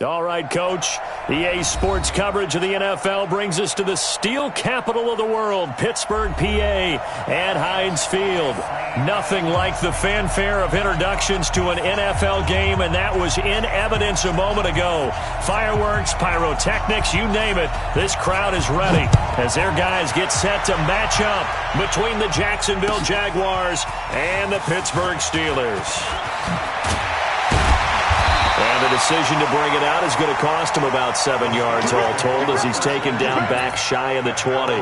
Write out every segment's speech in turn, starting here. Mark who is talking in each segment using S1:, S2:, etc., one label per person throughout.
S1: All right, Coach. EA Sports coverage of the NFL brings us to the steel capital of the world, Pittsburgh, PA, at Heinz Field. Nothing like the fanfare of introductions to an NFL game, and that was in evidence a moment ago. Fireworks, pyrotechnics, you name it. This crowd is ready as their guys get set to match up between the Jacksonville Jaguars and the Pittsburgh Steelers. And the decision to bring it out is going to cost him about 7 yards all told as he's taken down back shy of the 20.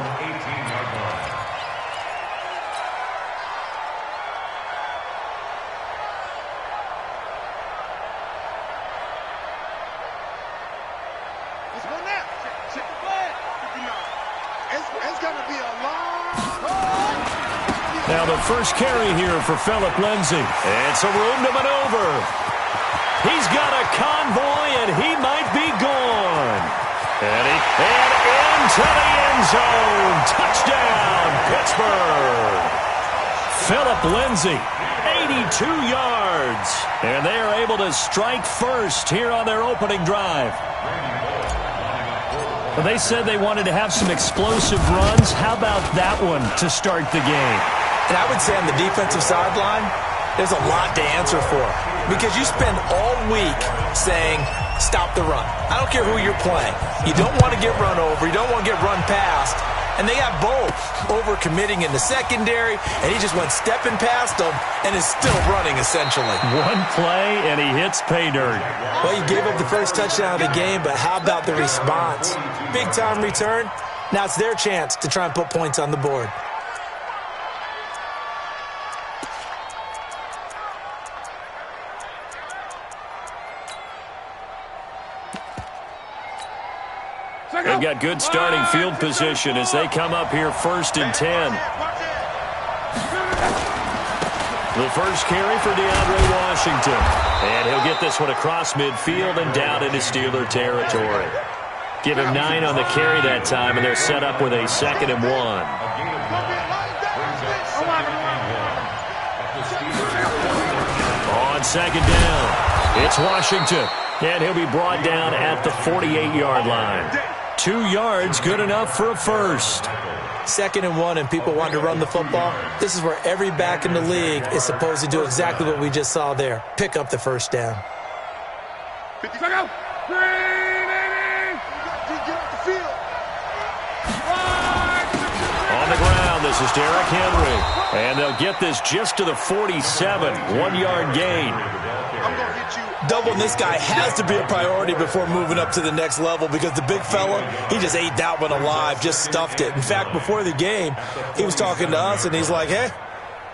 S1: Now the first carry here for Philip Lindsay. And some room to maneuver. He's got a convoy, and he might be gone. And into the end zone. Touchdown, Pittsburgh. Philip Lindsay, 82 yards. And they are able to strike first here on their opening drive. Well, they said they wanted to have some explosive runs. How about that one to start the game?
S2: And I would say on the defensive sideline, there's a lot to answer for. Because you spend all week saying, stop the run. I don't care who you're playing. You don't want to get run over. You don't want to get run past. And they have both. Over-committing in the secondary, and he just went stepping past them and is still running, essentially.
S1: One play, and he hits pay dirt.
S2: Well, you gave up the first touchdown of the game, but how about the response? Big-time return. Now it's their chance to try and put points on the board.
S1: They've got good starting field position as they come up here 1st and 10. The first carry for DeAndre Washington. And he'll get this one across midfield and down into Steeler territory. Give him 9 on the carry that time, and they're set up with a 2nd and 1. On 2nd down, it's Washington. And he'll be brought down at the 48-yard line. 2 yards, good enough for a first.
S2: 2nd and 1, and people want to run the football. This is where every back in the league is supposed to do exactly what we just saw there. Pick up the first down.
S1: On the ground, this is Derrick Henry. And they'll get this just to the 47. 1-yard gain.
S2: Doubling this guy has to be a priority before moving up to the next level because the big fella, he just ate that one alive, just stuffed it. In fact, before the game, he was talking to us, and he's like, hey,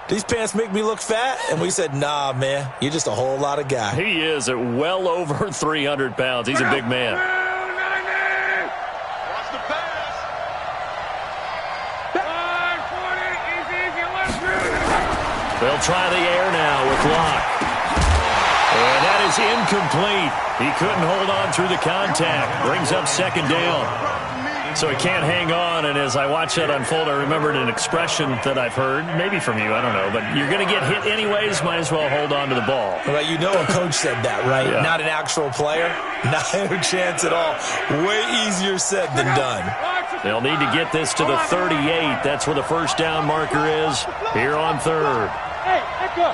S2: these pants make me look fat? And we said, nah, man, you're just a whole lot of guy.
S1: He is at well over 300 pounds. He's a big man. They'll try the air now with Locke. And that is incomplete. He couldn't hold on through the contact. Brings up 2nd down. So he can't hang on. And as I watch that unfold, I remembered an expression that I've heard, maybe from you, I don't know. But you're going to get hit anyways, might as well hold on to the ball.
S2: Well, you know a coach said that, right?
S1: Yeah.
S2: Not an actual player. Not a chance at all. Way easier said than done.
S1: They'll need to get this to the 38. That's where the first down marker is here on 3rd.
S3: Hey, let's go.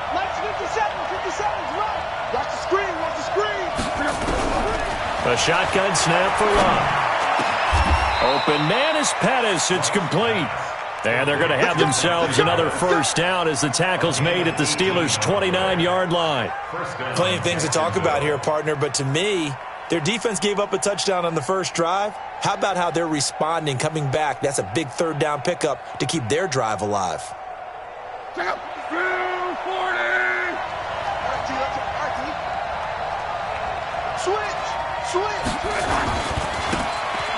S3: Let's 57's right. Watch the screen, watch the screen.
S1: A shotgun snap for Locke. Open man is Pettis. It's complete. And they're going to have themselves another first down as the tackle's made at the Steelers' 29-yard line.
S2: Plenty of things to talk about here, partner, but to me, their defense gave up a touchdown on the first drive. How about how they're responding, coming back? That's a big 3rd down pickup to keep their drive alive.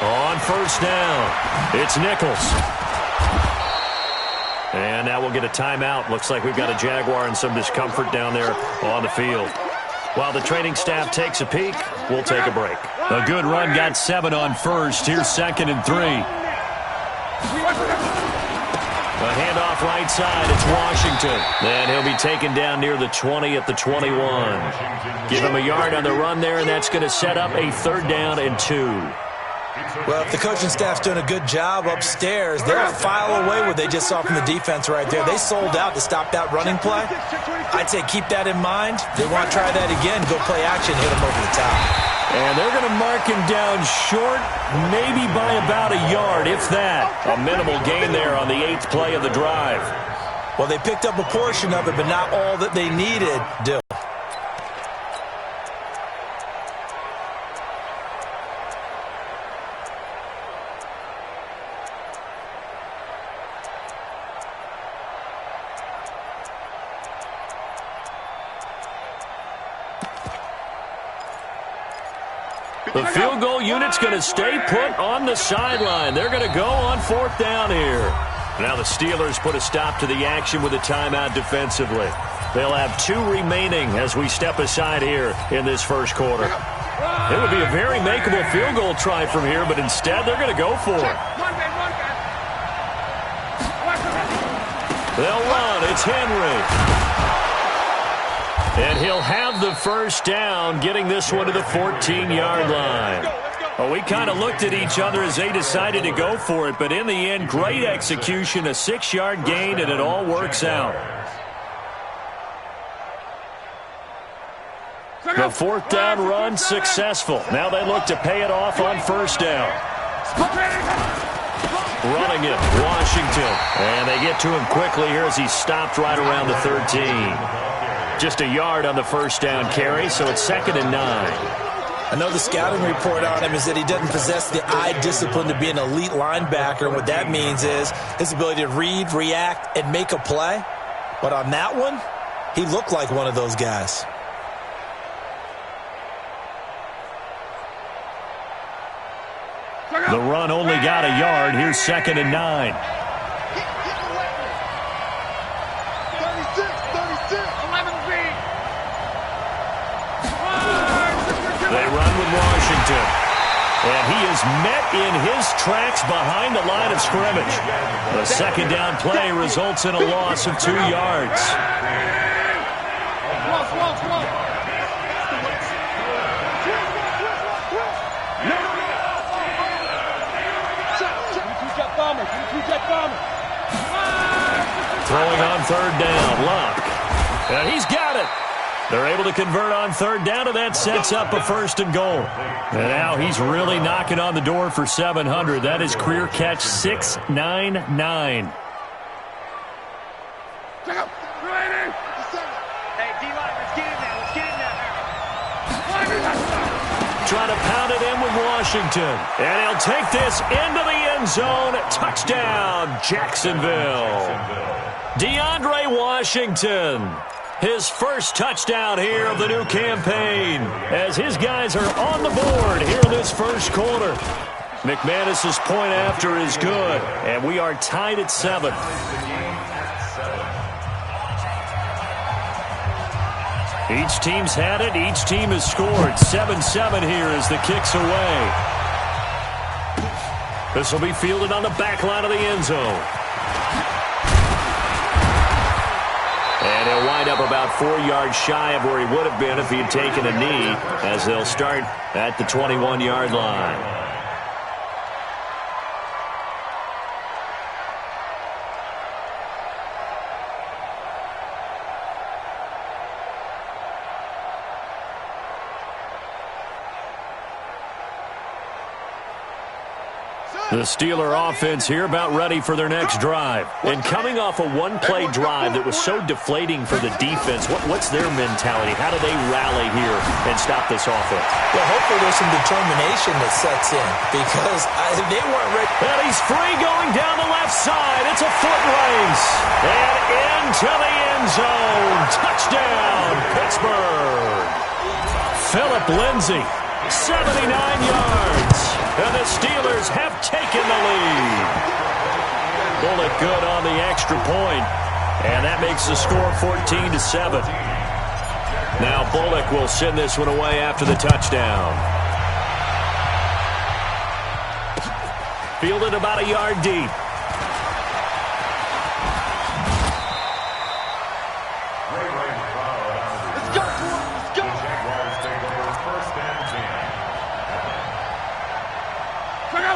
S1: On first down, it's Nichols. And now we'll get a timeout. Looks like we've got a Jaguar and some discomfort down there on the field. While the training staff takes a peek, we'll take a break. A good run got 7 on first. Here's 2nd and 3. A handoff right side. It's Washington. And he'll be taken down near the 20 at the 21. Give him a yard on the run there, and that's going to set up a 3rd down and 2.
S2: Well, if the coaching staff's doing a good job upstairs, they're a file away what they just saw from the defense right there. They sold out to stop that running play. I'd say keep that in mind. They want to try that again, go play action, hit them over the top.
S1: And they're going to mark him down short, maybe by about a yard, if that. A minimal gain there on the 8th play of the drive.
S2: Well, they picked up a portion of it, but not all that they needed, Dill.
S1: The field goal unit's going to stay put on the sideline. They're going to go on 4th down here. Now the Steelers put a stop to the action with a timeout defensively. They'll have 2 remaining as we step aside here in this first quarter. It would be a very makeable field goal try from here, but instead they're going to go for it. They'll run. It's Henry. And he'll have the first down, getting this one to the 14-yard line. Well, we kind of looked at each other as they decided to go for it, but in the end, great execution, a 6-yard gain, and it all works out. The 4th down run successful. Now they look to pay it off on 1st down. Running it, Washington. And they get to him quickly here as he stopped right around the 13. Just a yard on the 1st down carry, so it's 2nd and 9.
S2: I know the scouting report on him is that he doesn't possess the eye discipline to be an elite linebacker, and what that means is his ability to read, react, and make a play. But on that one, he looked like one of those guys.
S1: The run only got a yard. Here's 2nd and 9. They run with Washington. And he is met in his tracks behind the line of scrimmage. The 2nd down play results in a loss of 2 yards. Throwing on 3rd down, Luck. And he's got it. They're able to convert on 3rd down, and that sets up a 1st and goal. And now he's really knocking on the door for 700. That is career catch 699. Trying to pound it in with Washington. And he'll take this into the end zone. Touchdown, Jacksonville. DeAndre Washington. His first touchdown here of the new campaign as his guys are on the board here in this first quarter. McManus's point after is good, and we are tied at 7. Each team's had it. Each team has scored. 7-7 here as the kick's away. This will be fielded on the back line of the end zone. And he'll wind up about 4 yards shy of where he would have been if he had taken a knee, as they'll start at the 21-yard line. The Steeler offense here about ready for their next drive. And coming off a one-play drive that was so deflating for the defense, what's their mentality? How do they rally here and stop this offense?
S2: Well, hopefully there's some determination that sets in because they weren't ready.
S1: And he's free going down the left side. It's a foot race. And into the end zone. Touchdown, Pittsburgh. Philip Lindsay, 79 yards. And the Steelers have taken the lead. Bullock good on the extra point. And that makes the score 14-7. Now Bullock will send this one away after the touchdown. Fielded about a yard deep.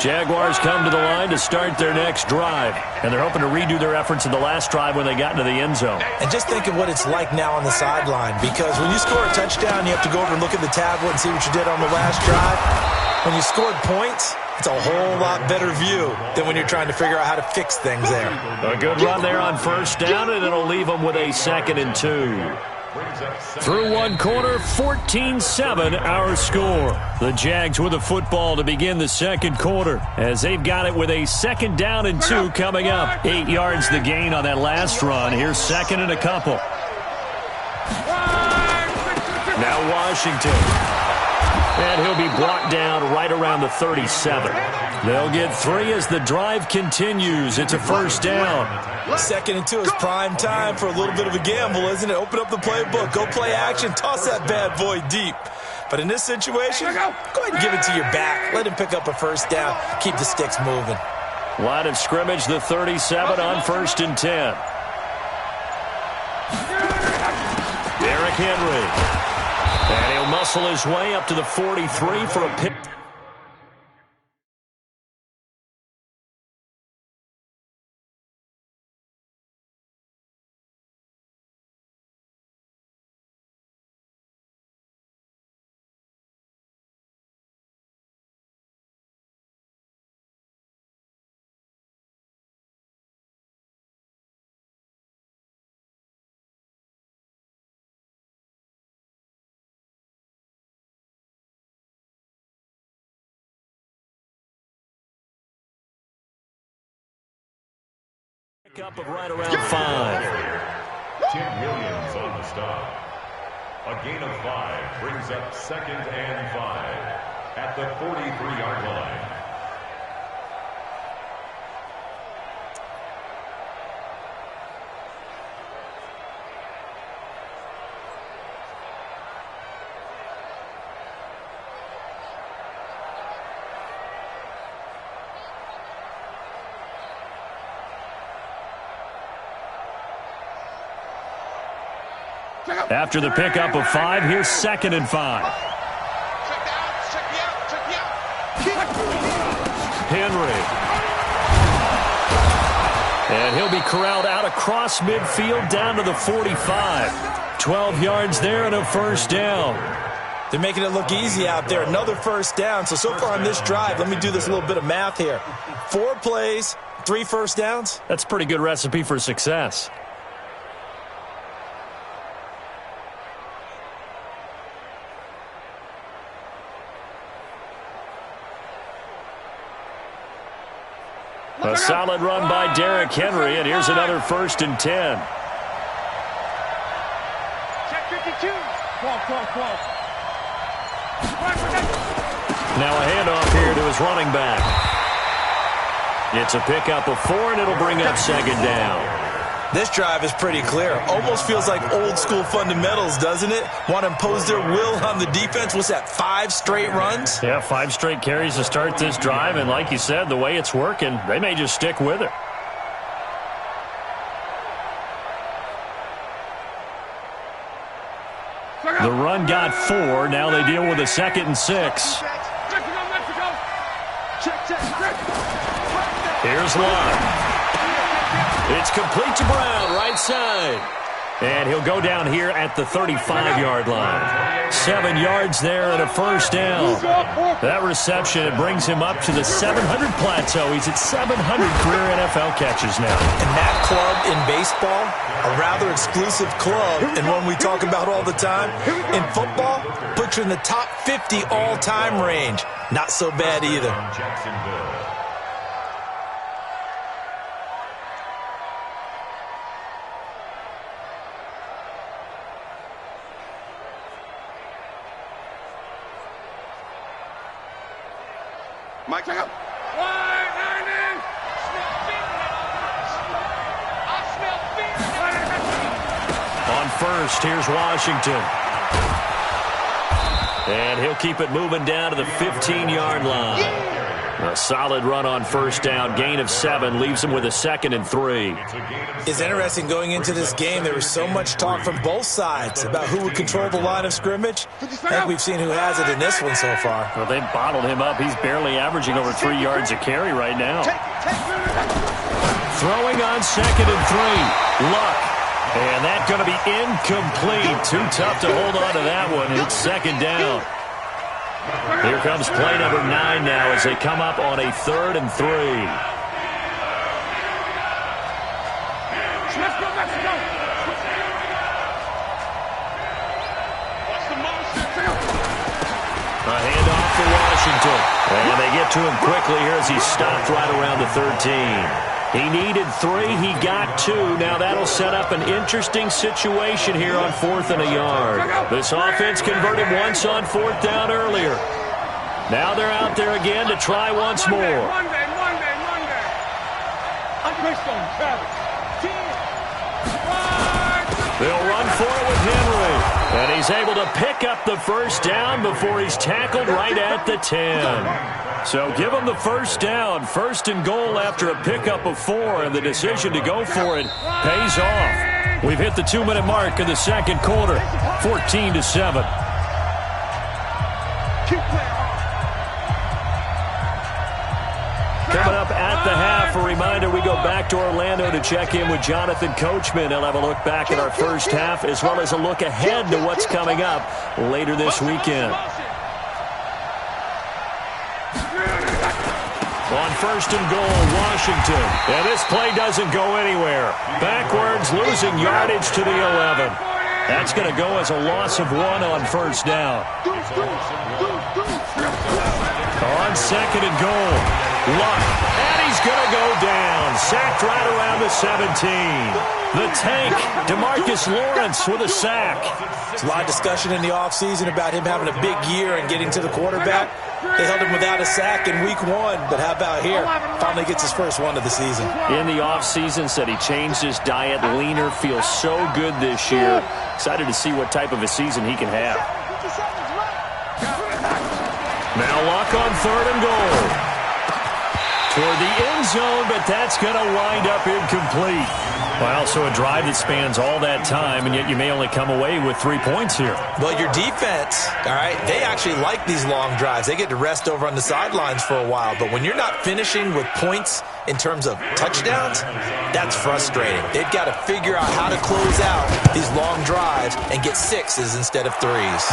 S1: Jaguars come to the line to start their next drive, and they're hoping to redo their efforts in the last drive when they got into the end zone.
S2: And just think of what it's like now on the sideline, because when you score a touchdown, you have to go over and look at the tablet and see what you did on the last drive. When you scored points, it's a whole lot better view than when you're trying to figure out how to fix things there.
S1: A good run there on first down, and it'll leave them with a 2nd and 2. Through one quarter, 14-7 our score. The Jags with the football to begin the second quarter as they've got it with a 2nd down and 2 coming up. 8 yards the gain on that last run. Here's 2nd and a couple. Now Washington. And he'll be brought down right around the 37. They'll get 3 as the drive continues. It's a first down.
S2: 2nd and 2 is prime time for a little bit of a gamble, isn't it? Open up the playbook, go play action, toss that bad boy deep. But in this situation, go ahead and give it to your back. Let him pick up a first down. Keep the sticks moving.
S1: Line of scrimmage, the 37 on 1st and 10. Derrick Henry. And he'll muscle his way up to the 43 for a pick. Up of right around 5.
S4: Tim Williams on the stop. A gain of 5 brings up 2nd and 5 at the 43-yard line.
S1: After the pickup of 5, here's 2nd and 5. Henry. And he'll be corralled out across midfield down to the 45. 12 yards there and a first down.
S2: They're making it look easy out there. Another first down. So far on this drive, let me do this little bit of math here. 4 plays, 3 first downs.
S1: That's a pretty good recipe for success. A solid run by Derrick Henry, and here's another 1st and 10.
S3: Check 52. Call.
S1: Now a handoff here to his running back. It's a pickup of 4, and it'll bring up 2nd down.
S2: This drive is pretty clear. Almost feels like old school fundamentals, doesn't it? Want to impose their will on the defense. What's that, 5 straight runs?
S1: Yeah, 5 straight carries to start this drive, and like you said, the way it's working, they may just stick with it. The run got 4. Now they deal with a 2nd and 6. Here's Love. It's complete to Brown, right side. And he'll go down here at the 35-yard line. 7 yards there and a first down. That reception, it brings him up to the 700 plateau. He's at 700 career NFL catches now.
S2: And that club in baseball, a rather exclusive club, and one we talk about all the time. In football, puts you in the top 50 all-time range. Not so bad either.
S3: Mike, check out.
S1: On first, here's Washington. And he'll keep it moving down to the 15-yard line. A solid run on first down. Gain of 7 leaves him with a 2nd and 3.
S2: It's interesting going into this game. There was so much talk from both sides about who would control the line of scrimmage. I think we've seen who has it in this one so far.
S1: Well, they've bottled him up. He's barely averaging over 3 yards a carry right now. Throwing on 2nd and 3. Luck. And that's going to be incomplete. Too tough to hold on to that one. It's 2nd down. Here comes play number 9 now as they come up on a 3rd and 3. A handoff for Washington. And they get to him quickly here as he stopped right around the 13. He needed 3. He got 2. Now that'll set up an interesting situation here on 4th and a yard. This offense converted once on 4th down earlier. Now they're out there again to try once more.
S3: Monday.
S1: They'll run for it with Henry. And he's able to pick up the first down before he's tackled right at the 10. So give him the first down. 1st and goal after a pickup of 4. And the decision to go for it pays off. We've hit the 2-minute mark in the 2nd quarter. 14-7. Coming up at the half, a reminder, we go back to Orlando to check in with Jonathan Coachman. He'll have a look back at our first half as well as a look ahead to what's coming up later this weekend. On 1st and goal, Washington. And this play doesn't go anywhere. Backwards, losing yardage to the 11. That's going to go as a loss of 1 on 1st down. On 2nd and goal, Luck. And he's going to go down. Sacked right around the 17. The tank, DeMarcus Lawrence with a sack.
S2: There's a lot of discussion in the offseason about him having a big year and getting to the quarterback. They held him without a sack in week 1, but how about here? Finally gets his first one of the season.
S1: In the offseason, said he changed his diet, leaner, feels so good this year. Excited to see what type of a season he can have. Now Luck on 3rd and goal. Toward the end zone, but that's going to wind up incomplete. Well, so a drive that spans all that time, and yet you may only come away with 3 points here.
S2: Well, your defense, all right, they actually like these long drives. They get to rest over on the sidelines for a while. But when you're not finishing with points in terms of touchdowns, that's frustrating. They've got to figure out how to close out these long drives and get 6s instead of 3s.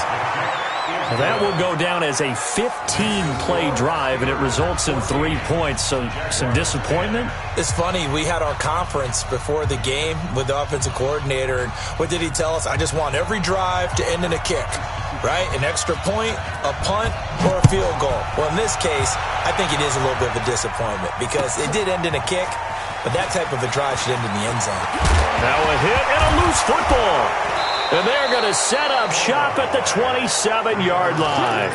S1: Well, that will go down as a 15-play drive, and it results in 3 points. So some disappointment?
S2: It's funny. We had our conference before the game with the offensive coordinator, and what did he tell us? I just want every drive to end in a kick, right? An extra point, a punt, or a field goal. Well, in this case, I think it is a little bit of a disappointment because it did end in a kick, but that type of a drive should end in the end zone.
S1: Now a hit and a loose football. And they're going to set up shop at the 27-yard line.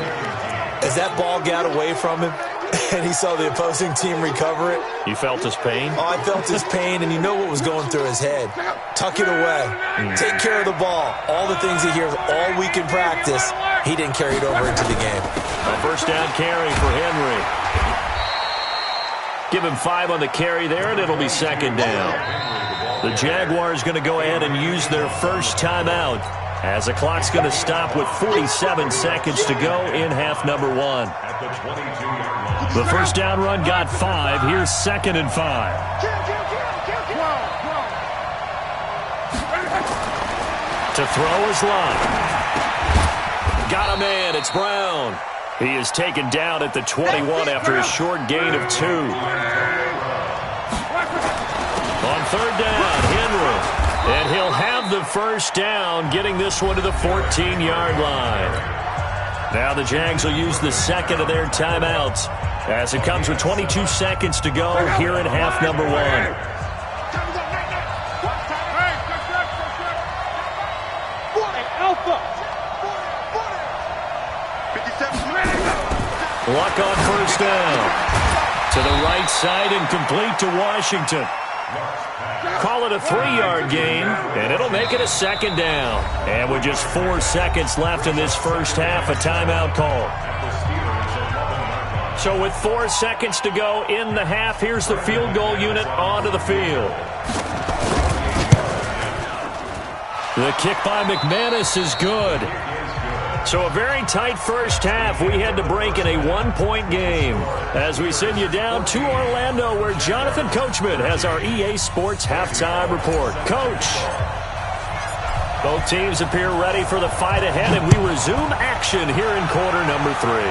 S2: As that ball got away from him and he saw the opposing team recover it.
S1: You felt his pain?
S2: Oh, I felt his pain, and you know what was going through his head. Tuck it away. Take care of the ball. All the things he hears all week in practice, he didn't carry it over into the game.
S1: A first down carry for Henry. Give him 5 on the carry there, and it'll be 2nd down. The Jaguars going to go ahead and use their first timeout as the clock's going to stop with 47 seconds to go in half number 1. The first down run got 5. Here's 2nd and 5. To throw is Lott. Got a man. It's Brown. He is taken down at the 21 after a short gain of 2. On 3rd down, Henry. And he'll have the first down, getting this one to the 14-yard line. Now the Jags will use the 2nd of their timeouts as it comes with 22 seconds to go here in half number 1. Luck on first down. To the right side and complete to Washington. Call it a 3-yard gain, and it'll make it a 2nd down. And with just 4 seconds left in this first half, a timeout call. So with 4 seconds to go in the half, here's the field goal unit onto the field. The kick by McManus is good. So a very tight first half. We had to break in a 1-point game as we send you down to Orlando, where Jonathan Coachman has our EA Sports halftime report. Coach. Both teams appear ready for the fight ahead, and we resume action here in quarter number 3.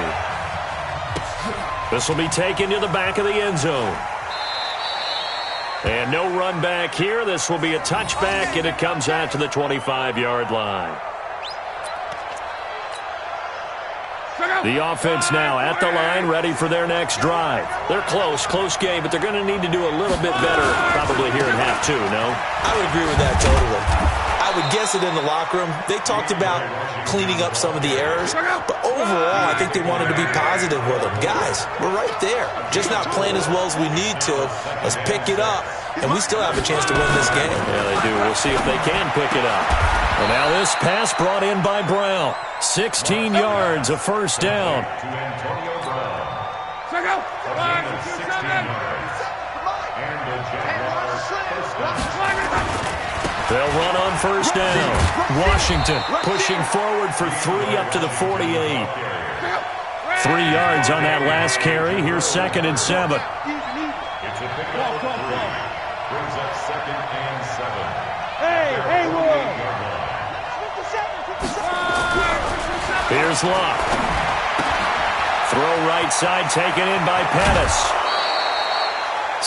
S1: This will be taken to the back of the end zone. And no run back here. This will be a touchback, and it comes out to the 25-yard line. The offense now at the line, ready for their next drive. They're close game, but they're going to need to do a little bit better probably here in half 2, no?
S2: I would agree with that totally. I would guess it in the locker room. They talked about cleaning up some of the errors, but overall, I think they wanted to be positive with them. Guys, we're right there. Just not playing as well as we need to. Let's pick it up, and we still have a chance to win this game.
S1: Yeah, they do. We'll see if they can pick it up. Well, now this pass brought in by Brown. 16 yards, a first down. They'll run on first down. Washington pushing forward for 3 up to the 48. 3 yards on that last carry. Here's 2nd and 7.
S4: It's a pickup of 3. Brings up 2nd and 7.
S3: Hey,
S1: Here's Locke. Throw right side, taken in by Pettis.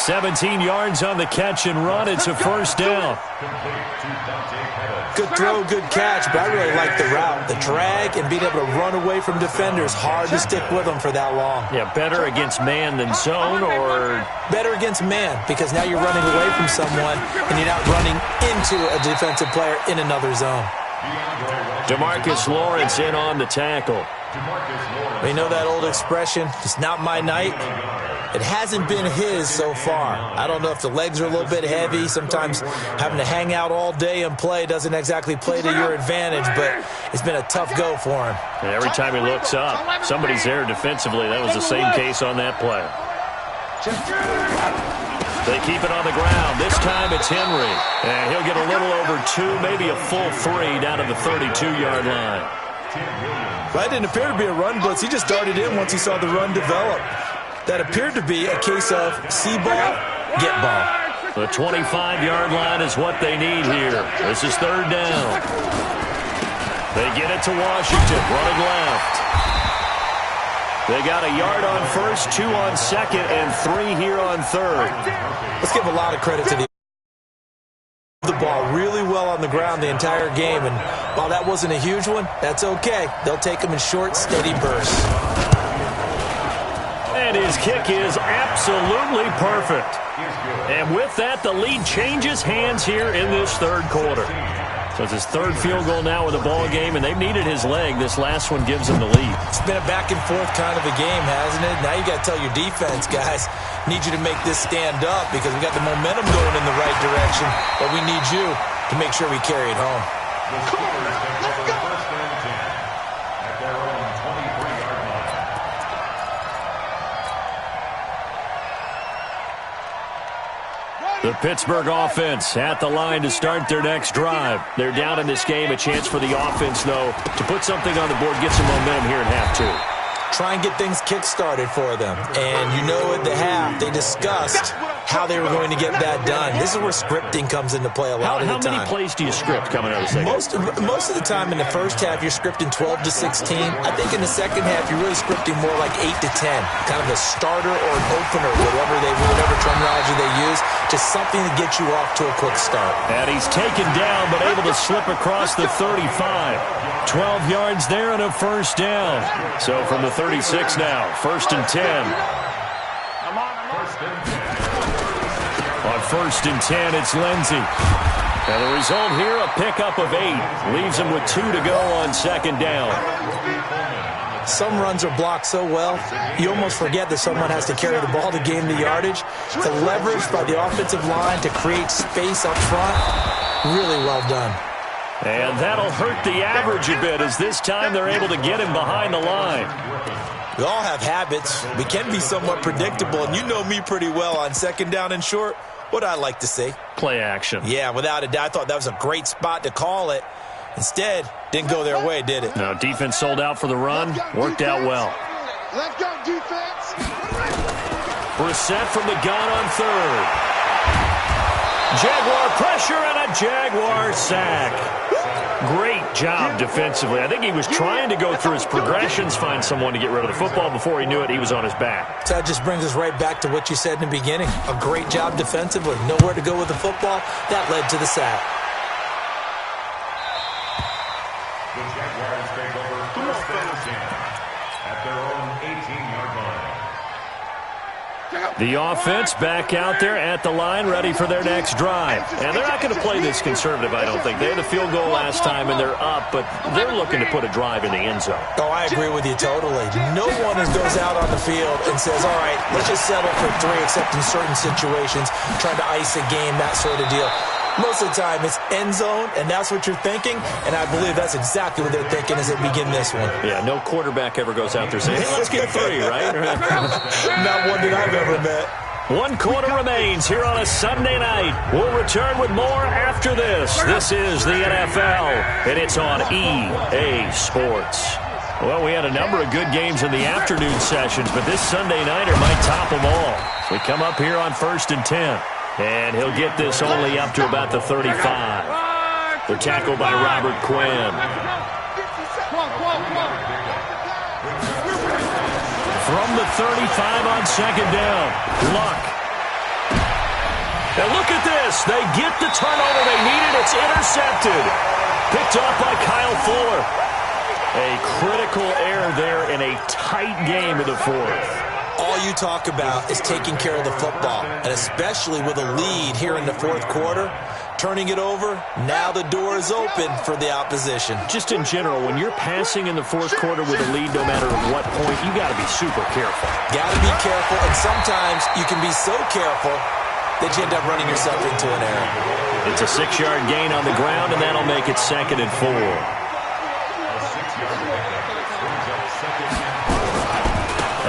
S1: 17 yards on the catch and run. It's a first down.
S2: Good throw, good catch, but I really like the route. The drag and being able to run away from defenders. Hard to stick with them for that long.
S1: Yeah, better against man than zone, or?
S2: Better against man, because now you're running away from someone and you're not running into a defensive player in another zone.
S1: DeMarcus Lawrence in on the tackle.
S2: We know that old expression, it's not my night. It hasn't been his so far. I don't know if the legs are a little bit heavy. Sometimes having to hang out all day and play doesn't exactly play to your advantage, but it's been a tough go for him.
S1: And every time he looks up, somebody's there defensively. That was the same case on that play. They keep it on the ground. This time it's Henry. And he'll get a little over 2, maybe a full 3 down to the 32-yard line.
S2: That didn't appear to be a run blitz. He just darted in once he saw the run develop. That appeared to be a case of see ball, get ball.
S1: The 25-yard line is what they need here. This is 3rd down. They get it to Washington, running left. They got a yard on first, 2 on second, and 3 here on third.
S2: Let's give a lot of credit to the ball really well on the ground the entire game, and while that wasn't a huge one, that's okay. They'll take them in short, steady bursts.
S1: And his kick is absolutely perfect. And with that, the lead changes hands here in this 3rd quarter. So it's his 3rd field goal now with the ball game, and they've needed his leg. This last one gives them the lead.
S2: It's been a back-and-forth kind of a game, hasn't it? Now you got to tell your defense, guys, need you to make this stand up because we got the momentum going in the right direction, but we need you to make sure we carry it home.
S3: Come on, let's go.
S4: At their own 23-yard line.
S1: The Pittsburgh offense at the line to start their next drive. They're down in this game. A chance for the offense, though, to put something on the board, get some momentum here in half 2.
S2: Try and get things kick-started for them. And you know at the half, they discussed how they were going to get that done. This is where scripting comes into play a lot of the time.
S1: How many plays do you script coming out of the second?
S2: Most of the time in the first half, you're scripting 12 to 16. I think in the second half, you're really scripting more like 8 to 10. Kind of a starter or an opener, whatever terminology they use. Just something to get you off to a quick start.
S1: And he's taken down, but able to slip across the 35. 12 yards there and a first down. So from the 36 now, 1st and 10. On 1st and 10, it's Lindsey. And the result here, a pickup of 8. Leaves him with 2 to go on 2nd down.
S2: Some runs are blocked so well, you almost forget that someone has to carry the ball to gain the yardage. The leverage by the offensive line to create space up front, really well done.
S1: And that'll hurt the average a bit as this time they're able to get him behind the line.
S2: We all have habits. We can be somewhat predictable, and you know me pretty well on second down and short. What I like to say?
S1: Play action.
S2: Yeah, without a doubt. I thought that was a great spot to call it. Instead, didn't go their way, did it?
S1: No, defense sold out for the run. Worked out well.
S3: Let's go, defense.
S1: Brissett from the gun on third. Jaguar pressure and a Jaguar sack. Great job defensively. I think he was trying to go through his progressions, find someone to get rid of the football. Before he knew it, he was on his back.
S2: So that just brings us right back to what you said in the beginning. A great job defensively. Nowhere to go with the football. That led to the sack.
S4: The Jaguars take over first and 10 at their own 18-yard line.
S1: The offense back out there at the line, ready for their next drive. And they're not going to play this conservative, I don't think. They had the field goal last time, and they're up, but they're looking to put a drive in the end zone.
S2: Oh, I agree with you totally. No one goes out on the field and says, all right, let's just settle for 3, except in certain situations, trying to ice a game, that sort of deal. Most of the time, it's end zone, and that's what you're thinking, and I believe that's exactly what they're thinking as they begin this one.
S1: Yeah, no quarterback ever goes out there saying, hey, let's get 3, right?
S2: Not one that I've ever met.
S1: 1 quarter remains here on a Sunday night. We'll return with more after this. This is the NFL, and it's on EA Sports. Well, we had a number of good games in the afternoon sessions, but this Sunday nighter might top them all. We come up here on 1st and 10. And he'll get this only up to about the 35. The tackle by Robert Quinn. From the 35 on second down, Luck. And look at this. They get the turnover they needed. It's intercepted. Picked off by Kyle Fuller. A critical error there in a tight game in the 4th.
S2: All you talk about is taking care of the football, and especially with a lead here in the 4th quarter, turning it over, now the door is open for the opposition.
S1: Just in general, when you're passing in the 4th quarter with a lead, no matter at what point, you got to be super careful.
S2: Got to be careful, and sometimes you can be so careful that you end up running yourself into an error.
S1: It's a 6-yard gain on the ground, and that'll make it 2nd and 4.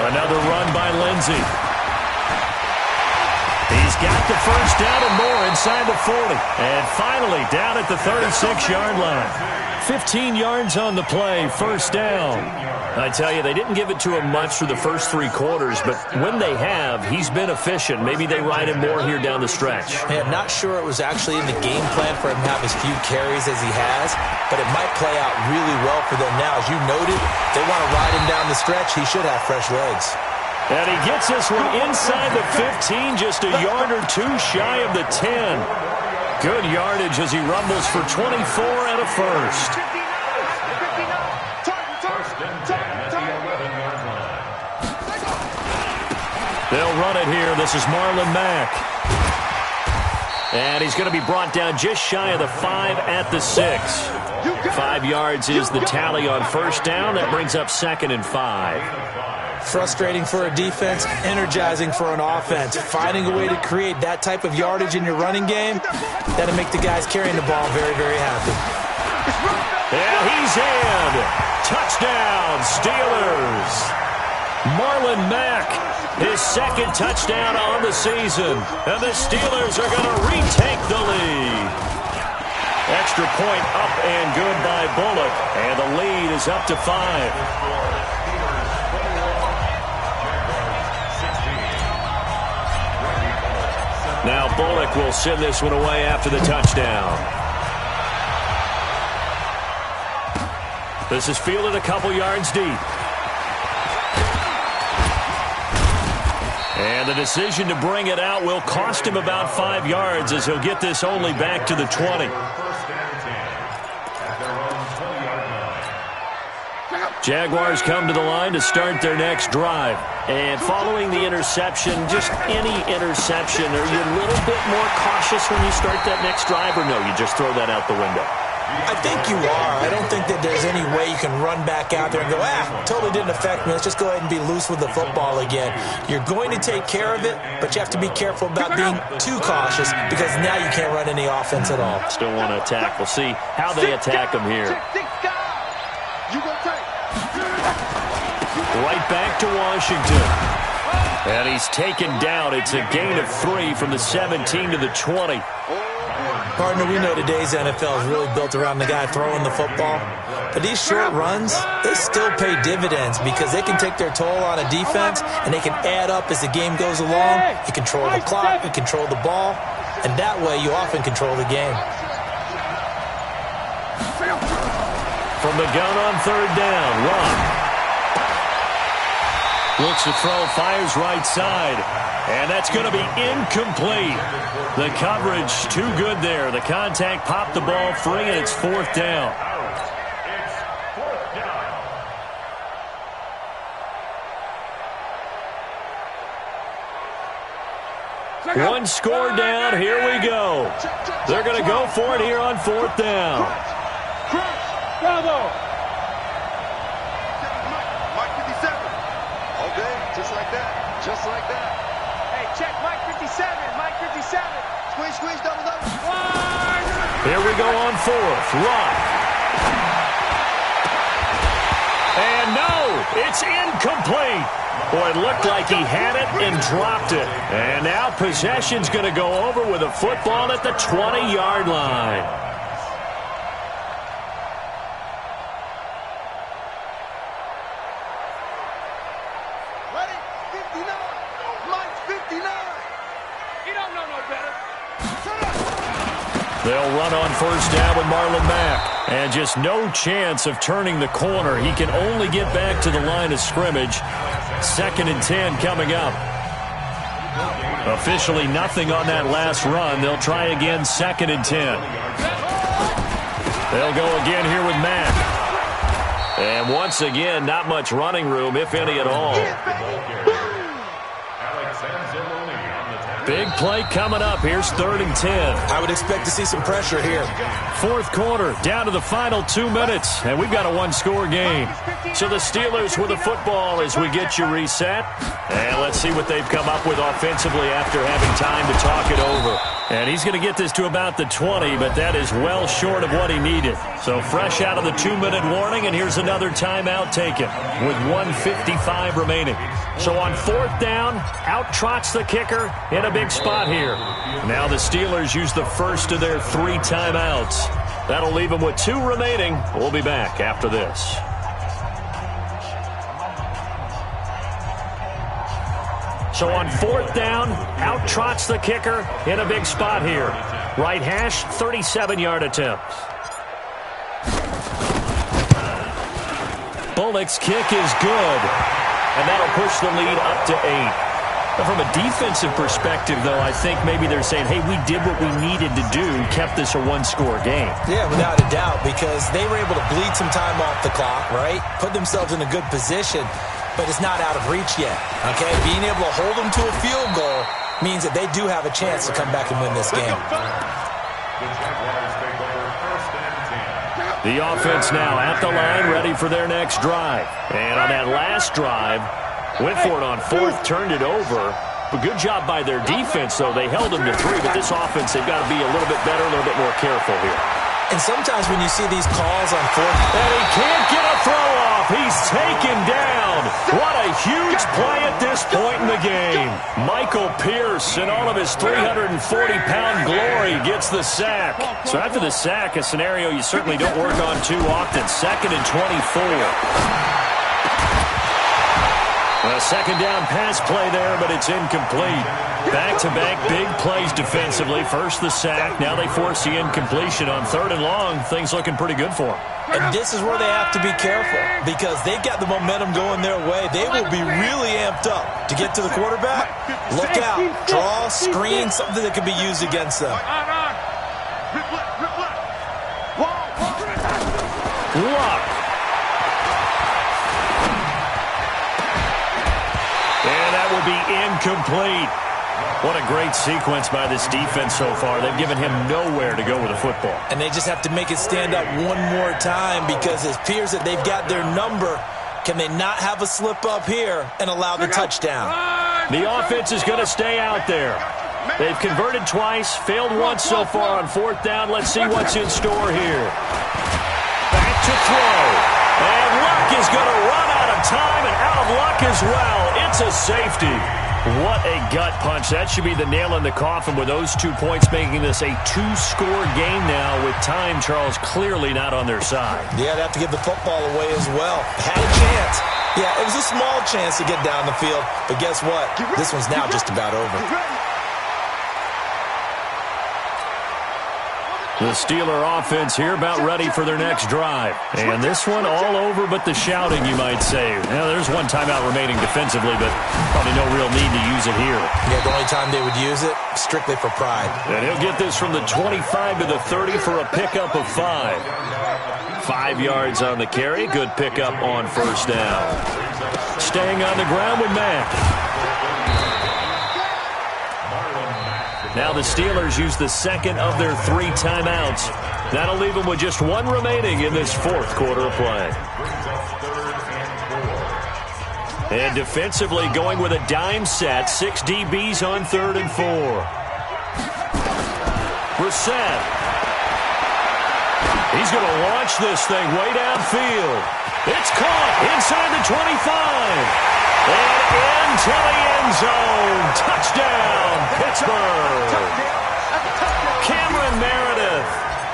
S1: Another run by Lindsey. He's got the first down and more inside the 40. And finally down at the 36-yard line. 15 yards on the play, first down. I tell you, they didn't give it to him much for the first 3 quarters, but when they have, he's been efficient. Maybe they ride him more here down the stretch.
S2: Man, not sure it was actually in the game plan for him to have as few carries as he has, but it might play out really well for them now. As you noted, they want to ride him down the stretch. He should have fresh legs.
S1: And he gets this one inside the 15, just a yard or 2 shy of the 10. Good yardage as he rumbles for 24 and a first. They'll run it here. This is Marlon Mack. And he's going to be brought down just shy of the 5 at the 6. 5 yards is the tally on first down. That brings up 2nd and 5.
S2: Frustrating for a defense, energizing for an offense. Finding a way to create that type of yardage in your running game, that'll make the guys carrying the ball very, very happy.
S1: Yeah, he's in. Touchdown, Steelers. Marlon Mack, his 2nd touchdown on the season. And the Steelers are going to retake the lead. Extra point up and good by Bullock. And the lead is up to 5. Now Bullock will send this one away after the touchdown. This is fielded a couple yards deep. And the decision to bring it out will cost him about 5 yards as he'll get this only back to the 20. Jaguars come to the line to start their next drive. And following the interception, just any interception, are you a little bit more cautious when you start that next drive, or no, you just throw that out the window?
S2: I think you are. I don't think that there's any way you can run back out there and go, totally didn't affect me. Let's just go ahead and be loose with the football again. You're going to take care of it, but you have to be careful about being too cautious because now you can't run any offense at all.
S1: Still want to attack. We'll see how they attack him here. Right back to Washington. And he's taken down. It's a gain of 3 from the 17 to the 20.
S2: Partner, we know today's NFL is really built around the guy throwing the football. But these short runs, they still pay dividends because they can take their toll on a defense and they can add up as the game goes along. You control the clock, you control the ball, and that way you often control the game.
S1: From the gun on 3rd down, run. Looks to throw, fires right side. And that's going to be incomplete. The coverage too good there. The contact popped the ball free, and it's 4th down. One score down. Here we go. They're going to go for it here on 4th down.
S3: Bravo. Mike 57. All day, just like that. Just like that. Hey, check Mike 57. Mike 57. Squeeze, squeeze, double, double.
S1: Here we go on 4th. Run. And no, it's incomplete. Boy, it looked like he had it and dropped it. And now possession's going to go over with a football at the 20-yard line.
S3: Ready? 59. Mike 59. You don't know no better.
S1: They'll run on 1st down with Marlon Mack. And just no chance of turning the corner. He can only get back to the line of scrimmage. 2nd and 10 coming up. Officially nothing on that last run. They'll try again 2nd and 10. They'll go again here with Mack. And once again, not much running room, if any at all. Big play coming up. Here's 3rd and 10.
S2: I would expect to see some pressure here.
S1: 4th quarter, down to the final 2 minutes, and we've got a one-score game. So the Steelers with the football as we get you reset. And let's see what they've come up with offensively after having time to talk it over. And he's going to get this to about the 20, but that is well short of what he needed. So fresh out of the 2-minute warning, and here's another timeout taken with 1:55 remaining. So on 4th down, out trots the kicker in a big spot here. Now the Steelers use the first of their 3 timeouts. That'll leave them with 2 remaining. We'll be back after this. So on 4th down, out trots the kicker in a big spot here. Right hash, 37-yard attempt. Bullock's kick is good, and that'll push the lead up to 8. But from a defensive perspective, though, I think maybe they're saying, hey, we did what we needed to do, kept this a one-score game.
S2: Yeah, without a doubt, because they were able to bleed some time off the clock, right? Put themselves in a good position, but it's not out of reach yet, okay? Being able to hold them to a field goal means that they do have a chance to come back and win this game.
S1: The offense now at the line, ready for their next drive. And on that last drive, went for it on 4th, turned it over. But good job by their defense, though. They held them to 3, but this offense, they've got to be a little bit better, a little bit more careful here.
S2: And sometimes when you see these calls on 4th...
S1: And he can't get a throw off. He's taken down. What a huge play at this point in the game. Michael Pierce, in all of his 340-pound glory, gets the sack. So after the sack, a scenario you certainly don't work on too often. 2nd and 24. A 2nd down pass play there, but it's incomplete. Back-to-back big plays defensively. First the sack, now they force the incompletion on 3rd and long. Things looking pretty good for them.
S2: And this is where they have to be careful because they've got the momentum going their way. They will be really amped up to get to the quarterback. Look out. Draw, screen, something that can be used against them.
S1: Luck. And that will be incomplete. What a great sequence by this defense so far. They've given him nowhere to go with the football.
S2: And they just have to make it stand up one more time because it appears that they've got their number. Can they not have a slip up here and allow the touchdown?
S1: The offense is going to stay out there. They've converted twice, failed once so far on fourth down. Let's see what's in store here. Back to throw. And Luck is going to run out of time and out of luck as well. It's a safety. What a gut punch. That should be the nail in the coffin with those 2 points, making this a two-score game now with time, Charles, clearly not on their side.
S2: Yeah, they have to give the football away as well. Had a chance. Yeah, it was a small chance to get down the field, but guess what? This one's now just about over.
S1: The Steeler offense here about ready for their next drive. And this one all over but the shouting, you might say. Now, there's one timeout remaining defensively, but probably no real need to use it here.
S2: Yeah, the only time they would use it, strictly for pride.
S1: And he'll get this from the 25 to the 30 for a pickup of 5. 5 yards on the carry. Good pickup on first down. Staying on the ground with Mack. Now the Steelers use the second of their 3 timeouts. That'll leave them with just 1 remaining in this fourth quarter of play. And defensively going with a dime set. 6 DBs on 3rd and 4. Brissett. He's going to launch this thing way downfield. It's caught inside the 25. And into the end zone. Touchdown, Pittsburgh. Cameron Meredith,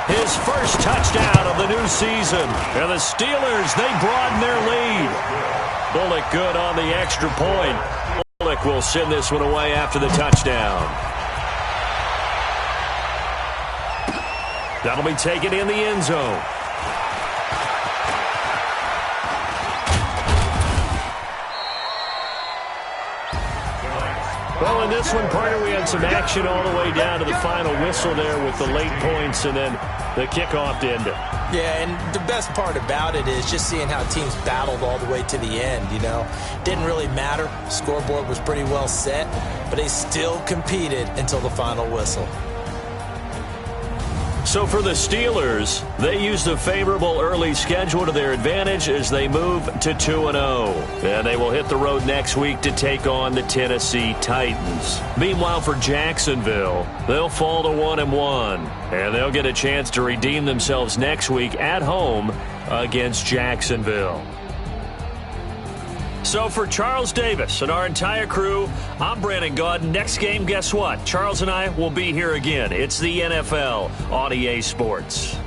S1: his first touchdown of the new season. And the Steelers, they broaden their lead. Bullock good on the extra point. Bullock will send this one away after the touchdown. That'll be taken in the end zone. Well, in this one, partner, we had some action all the way down to the final whistle there with the late points and then the kickoff to end it.
S2: Yeah, and the best part about it is just seeing how teams battled all the way to the end, you know. Didn't really matter. Scoreboard was pretty well set, but they still competed until the final whistle.
S1: So for the Steelers, they used a favorable early schedule to their advantage as they move to 2-0. And they will hit the road next week to take on the Tennessee Titans. Meanwhile, for Jacksonville, they'll fall to 1-1. And they'll get a chance to redeem themselves next week at home against Jacksonville. So for Charles Davis and our entire crew, I'm Brandon Gaudin. Next game, guess what? Charles and I will be here again. It's the NFL on EA Sports.